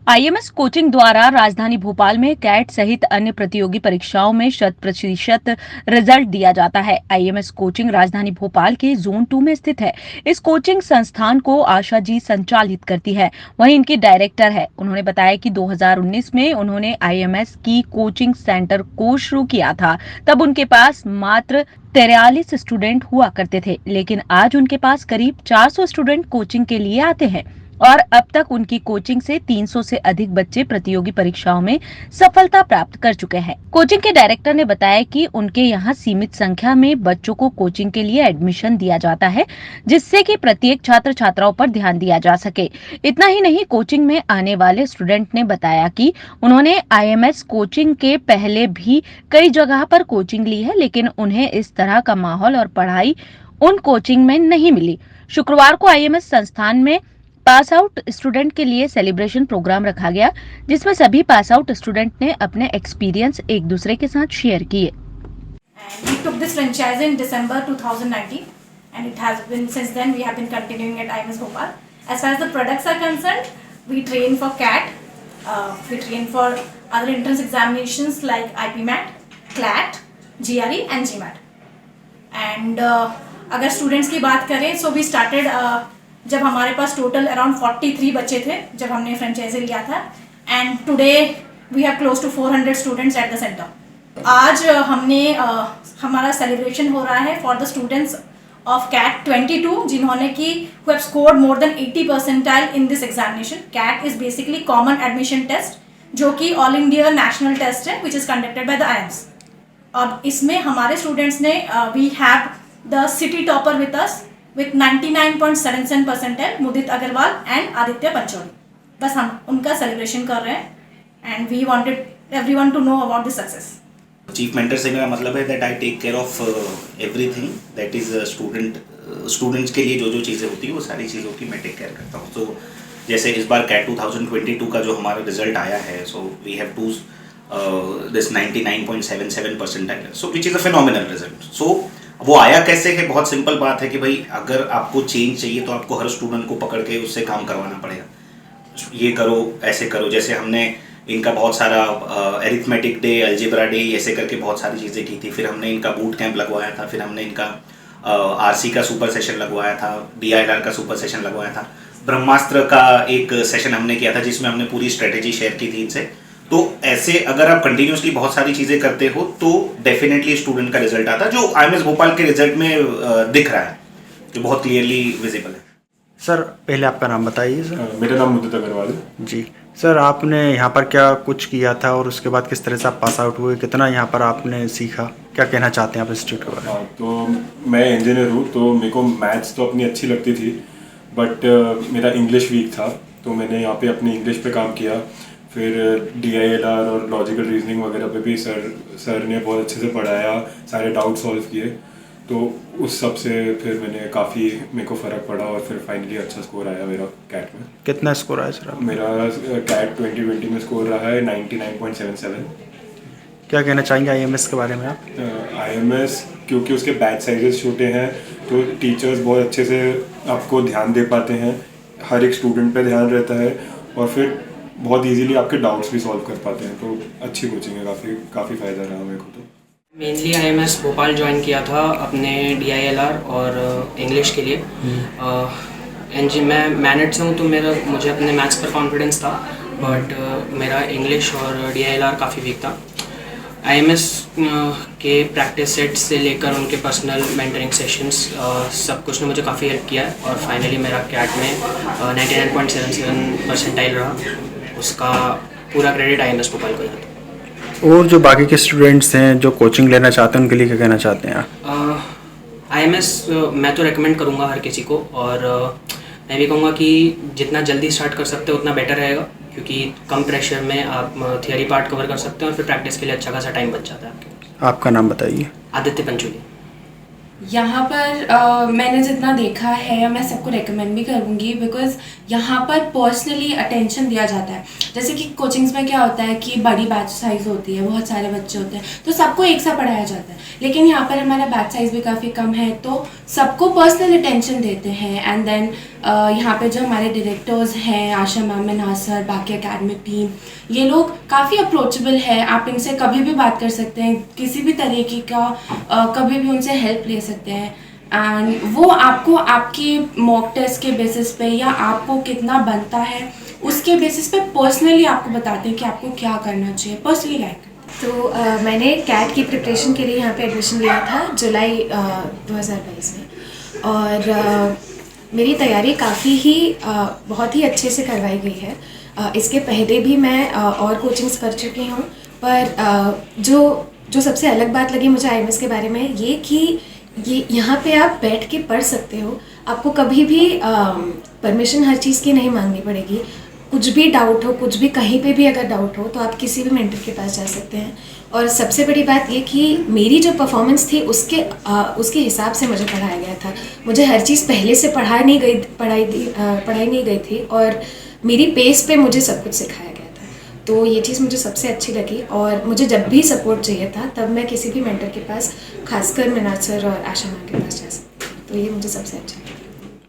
IMS coaching द्वारा राजधानी भोपाल में कैट सहित अन्य प्रतियोगी परीक्षाओं में 100% रिजल्ट दिया जाता है। आईएमएस कोचिंग राजधानी भोपाल के जोन 2 में स्थित है। इस कोचिंग संस्थान को आशा जी संचालित करती है, वहीं इनकी डायरेक्टर है। उन्होंने बताया कि 2019 में उन्होंने आईएमएस की कोचिंग सेंटर को शुरू किया था। तब उनके पास मात्र 43 स्टूडेंट हुआ करते थे, लेकिन आज उनके पास करीब 400 स्टूडेंट कोचिंग के लिए आते हैं और अब तक उनकी कोचिंग से 300 से अधिक बच्चे प्रतियोगी परीक्षाओं में सफलता प्राप्त कर चुके हैं। कोचिंग के डायरेक्टर ने बताया कि उनके यहाँ सीमित संख्या में बच्चों को कोचिंग के लिए एडमिशन दिया जाता है, जिससे कि प्रत्येक छात्र छात्राओं पर ध्यान दिया जा सके। इतना ही नहीं, कोचिंग में आने वाले स्टूडेंट ने बताया कि उन्होंने आईएमएस कोचिंग के पहले भी कई जगह पर कोचिंग ली है, लेकिन उन्हें इस तरह का माहौल और पढ़ाई उन कोचिंग में नहीं मिली। शुक्रवार को आईएमएस संस्थान में पास आउट स्टूडेंट के लिए सेलिब्रेशन प्रोग्राम रखा गया, जिसमें सभी पास आउट स्टूडेंट ने अपने एक्सपीरियंस एक दूसरे के साथ शेयर किए। We took this franchise in December 2019 and it has been since then we have been continuing at IMS Bhopal. As far as the products are concerned, we train for CAT, we train for other entrance examinations like IPMAT, CLAT, GRE and GMAT. And अगर students की बात करें, so we started जब हमारे पास total around 43 बच्चे थे जब हमने फ्रेंचाइजी लिया था, and today we have close to 400 students at the centre. आज हमने हमारा सेलिब्रेशन हो रहा है for the students of CAT 22 जिन्होंने की who have scored more than 80 percentile in this examination. CAT is basically common admission test जो कि ऑल इंडिया नेशनल टेस्ट है which is conducted by the IIMs. अब इसमें हमारे स्टूडेंट्स ने we have the city topper with us with 99.77 percentile Mudit Agrawal and Aditya Pancholi. बस हम उनका सेलिब्रेशन कर रहे हैं and we wanted everyone to know about this success. Chief mentor से मेरा मतलब है that I take care of everything that is students के लिए जो चीज़ें होती है वो सारी चीज़ों की मैं टेक केयर करता हूँ। तो जैसे इस बार कैट 2022 का जो हमारा रिजल्ट आया है, so we have to this 99.77 percentile, so which is a phenomenal result. So वो आया कैसे है, बहुत सिंपल बात है कि भाई अगर आपको चेंज चाहिए तो आपको हर स्टूडेंट को पकड़ के उससे काम करवाना पड़ेगा। ये करो, ऐसे करो। जैसे हमने इनका बहुत सारा एरिथमेटिक डे, अलजेब्रा डे, ऐसे करके बहुत सारी चीज़ें की थी। फिर हमने इनका बूट कैंप लगवाया था, फिर हमने इनका आरसी का सुपर सेशन लगवाया था, डीआईएलआर का सुपर सेशन लगवाया था, ब्रह्मास्त्र का एक सेशन हमने किया था जिसमें हमने पूरी स्ट्रेटेजी शेयर की थी इनसे। तो ऐसे अगर आप कंटिन्यूसली बहुत सारी चीज़ें करते हो तो डेफिनेटली स्टूडेंट का रिजल्ट आता है, जो आईएमएस भोपाल के रिजल्ट में दिख रहा है, जो बहुत क्लियरली विजिबल है। सर पहले आपका नाम बताइए। सर मेरा नाम मुदित अग्रवाल है जी। सर आपने यहाँ पर क्या कुछ किया था और उसके बाद किस तरह से आप पास आउट हुए, कितना यहाँ पर आपने सीखा, क्या कहना चाहते हैं आप इंस्टीट्यूट के बारे में? तो मैं इंजीनियर हूँ, तो मेरे को मैथ्स तो अपनी अच्छी लगती थी, बट मेरा इंग्लिश वीक था, तो मैंने यहाँ पे अपनी इंग्लिश पे काम किया। फिर डीआईएलआर और लॉजिकल रीजनिंग वगैरह पे भी सर ने बहुत अच्छे से पढ़ाया, सारे डाउट सॉल्व किए। तो उस सब से फिर मैंने काफ़ी मेरे को फ़र्क पड़ा और फिर फाइनली अच्छा स्कोर आया मेरा कैट में। कितना स्कोर आया सर आपका? मेरा कैट 2020 में स्कोर रहा है 99.77। क्या कहना चाहेंगे आईएमएस के बारे में आप? आईएमएस क्योंकि उसके बैच साइजेस छोटे हैं तो टीचर्स बहुत अच्छे से आपको ध्यान दे पाते हैं, हर एक स्टूडेंट पे ध्यान रहता है और फिर बहुत इजीली आपके डाउट्स भी सॉल्व कर पाते हैं। तो अच्छी कोचिंग है, काफ़ी फ़ायदा रहा मेरे को। तो मेनली आईएमएस भोपाल ज्वाइन किया था अपने डीआईएलआर और इंग्लिश के लिए। मैं मैनेट से हूँ तो मुझे अपने मैथ्स पर कॉन्फिडेंस था, बट मेरा इंग्लिश और डीआईएलआर काफ़ी वीक था। आईएमएस के प्रैक्टिस सेट्स से लेकर उनके पर्सनल मेंटरिंग सेशंस सब कुछ ने मुझे काफ़ी हेल्प किया है और फाइनली मेरा कैट में 99.77 परसेंटाइल रहा। उसका पूरा क्रेडिट आईएमएस भोपाल को जाता है। और जो बाकी के स्टूडेंट्स हैं जो कोचिंग लेना चाहते हैं उनके लिए क्या कहना चाहते हैं आप? आईएमएस मैं तो रेकमेंड करूँगा हर किसी को, और मैं भी कहूँगा कि जितना जल्दी स्टार्ट कर सकते हो उतना बेटर रहेगा, क्योंकि कम प्रेशर में आप थियोरी पार्ट कवर कर सकते हो और फिर प्रैक्टिस के लिए अच्छा खासा टाइम बच जाता है आपके। आपका नाम बताइए। आदित्य पंचोली। यहाँ पर मैंने जितना देखा है मैं सबको रेकमेंड भी करूँगी, बिकॉज़ यहाँ पर पर्सनली अटेंशन दिया जाता है। जैसे कि कोचिंग्स में क्या होता है कि बड़ी बैच साइज़ होती है, बहुत सारे बच्चे होते हैं, तो सबको एक सा पढ़ाया जाता है। लेकिन यहाँ पर हमारा बैच साइज़ भी काफ़ी कम है, तो सबको पर्सनल अटेंशन देते हैं। एंड देन यहाँ पे जो हमारे डायरेक्टर्स हैं, आशा मैम, नासर, बाकी एकेडमिक टीम, ये लोग काफ़ी अप्रोचेबल है। आप इनसे कभी भी बात कर सकते हैं, किसी भी तरीके का कभी भी उनसे हेल्प ले सकते हैं। एंड वो आपको आपकी मॉक टेस्ट के बेसिस पे या आपको कितना बनता है उसके बेसिस पे पर्सनली आपको बताते हैं कि आपको क्या करना चाहिए, पर्सनली गाइड। तो मैंने कैट की प्रिपरेशन के लिए यहाँ पे एडमिशन लिया था जुलाई 2022 में, और मेरी तैयारी काफ़ी ही बहुत ही अच्छे से करवाई गई है। इसके पहले भी मैं और कोचिंग्स कर चुकी हूँ, पर जो सबसे अलग बात लगी मुझे IMS के बारे में ये कि ये यहाँ पे आप बैठ के पढ़ सकते हो, आपको कभी भी परमिशन हर चीज़ की नहीं मांगनी पड़ेगी। कुछ भी डाउट हो, कुछ भी कहीं पे भी अगर डाउट हो तो आप किसी भी मेंटर के पास जा सकते हैं। और सबसे बड़ी बात ये कि मेरी जो परफॉर्मेंस थी उसके हिसाब से मुझे पढ़ाया गया था। मुझे हर चीज़ पहले से पढ़ाई नहीं गई थी और मेरी पेस पे मुझे सब कुछ सिखाया गया था। तो ये चीज़ मुझे सबसे अच्छी लगी, और मुझे जब भी सपोर्ट चाहिए था तब मैं किसी भी मेंटर के पास, खासकर मनासर और आशा मैम के पास जा सकती हूँ। तो ये मुझे सबसे अच्छा लगा।